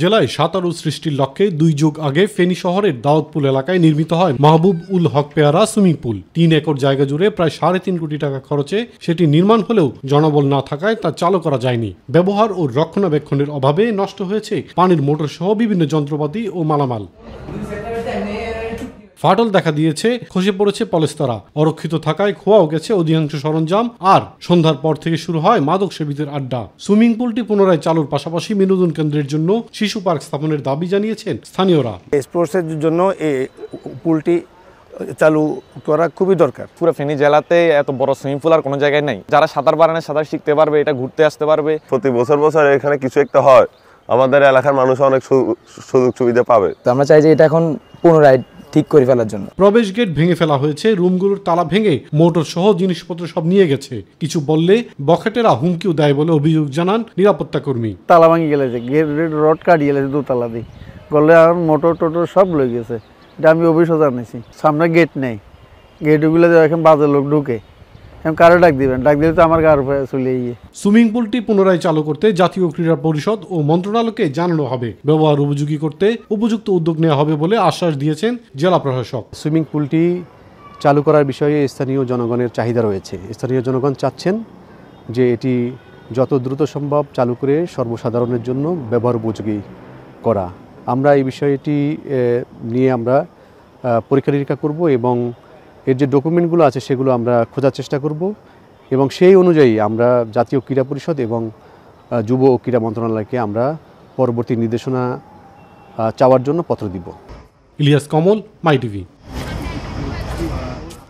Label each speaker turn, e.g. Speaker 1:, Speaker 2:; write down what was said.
Speaker 1: জেলায় সাঁতারু সৃষ্টির লক্ষ্যে 2 যুগ আগে ফেনী শহরের দাউদপুর এলাকায় নির্মিত হয় মাহবুব উল হক পেয়ারা সুইমিং পুল। 3 একর জায়গা জুড়ে প্রায় 3.5 কোটি টাকা খরচে সেটি নির্মাণ হলেও জনবল না থাকায় তা চালু করা যায়নি। ব্যবহার ও রক্ষণাবেক্ষণের অভাবে নষ্ট হয়েছে পানির মোটর সহ বিভিন্ন যন্ত্রপাতি ও মালামাল। ফাটল দেখা দিয়েছে, খসে পড়েছে পলেস্তারা, অরক্ষিত থাকায় খোয়াও গেছে অধিকাংশ সরঞ্জাম। আর সন্ধ্যার পর থেকে শুরু হয় মাদক সেবীদের আড্ডা। সুইমিং পুলটি পুনরায় চালুর পাশাপাশি বিনোদন কেন্দ্রের জন্য শিশু পার্ক স্থাপনের দাবি জানিয়েছেন স্থানীয়রা।
Speaker 2: স্পোর্টসের জন্য এই পুলটি চালু করা খুবই দরকার।
Speaker 3: পুরো ফেনী জেলাতে এত বড় সুইমিং পুল আর কোনো জায়গায় নাই। যারা সাঁতার পারে না সাঁতার শিখতে পারবে, এটা ঘুরতে আসতে পারবে।
Speaker 4: প্রতি বছর এখানে কিছু একটা হয়, আমাদের এলাকার মানুষ অনেক সুযোগ সুবিধা পাবে।
Speaker 5: তো আমরা চাই যে এটা এখন পুনরায় ঠিক করে ফেলার জন্য।
Speaker 1: প্রবেশ গেট ভেঙে ফেলা হয়েছে, রুমগুলোর তালা ভেঙে মোটর সহ জিনিসপত্র সব নিয়ে গেছে। কিছু বললে বখাটেরা হুমকিও দেয় বলে অভিযোগ জানান নিরাপত্তা কর্মী।
Speaker 6: তালা ভাঙি গেছে, গেট রড কাটিয়ে গেছে, 2 তালা দিয়ে গলে আর মোটর টোটর সব লয়ে গেছে। এটা আমি অভিযোগ জানিয়েছি। সামনে গেট নেই, গেটগুলো এখন বাজে লোক ঢুকে, কারো ডাক দিবেন, ডাক দিলে তো আমার গার উপরে চলে গিয়ে।
Speaker 1: সুইমিং পুলটি পুনরায় চালু করতে জাতীয় ক্রীড়া পরিষদ ও মন্ত্রণালয়কে জানানো হবে। ব্যবহার উপযোগী করতে উপযুক্ত উদ্যোগ নেওয়া হবে বলে আশ্বাস দিয়েছেন জেলা প্রশাসক।
Speaker 7: সুইমিং পুলটি চালু করার বিষয়ে স্থানীয় জনগণের চাহিদা রয়েছে। স্থানীয় জনগণ চাচ্ছেন যে এটি যত দ্রুত সম্ভব চালু করে সর্বসাধারণের জন্য ব্যবহার উপযোগী করা। আমরা এই বিষয়টি নিয়ে আমরা পরীক্ষা নিরীক্ষা করব এবং এর যে ডকুমেন্টগুলো আছে সেগুলো আমরা খোঁজার চেষ্টা করব এবং সেই অনুযায়ী আমরা জাতীয় ক্রীড়া পরিষদ এবং যুব ও ক্রীড়া মন্ত্রণালয়কে আমরা পরবর্তী নির্দেশনা চাওয়ার জন্য পত্র দিব।
Speaker 1: ইলিয়াস কমল, মাই টিভি।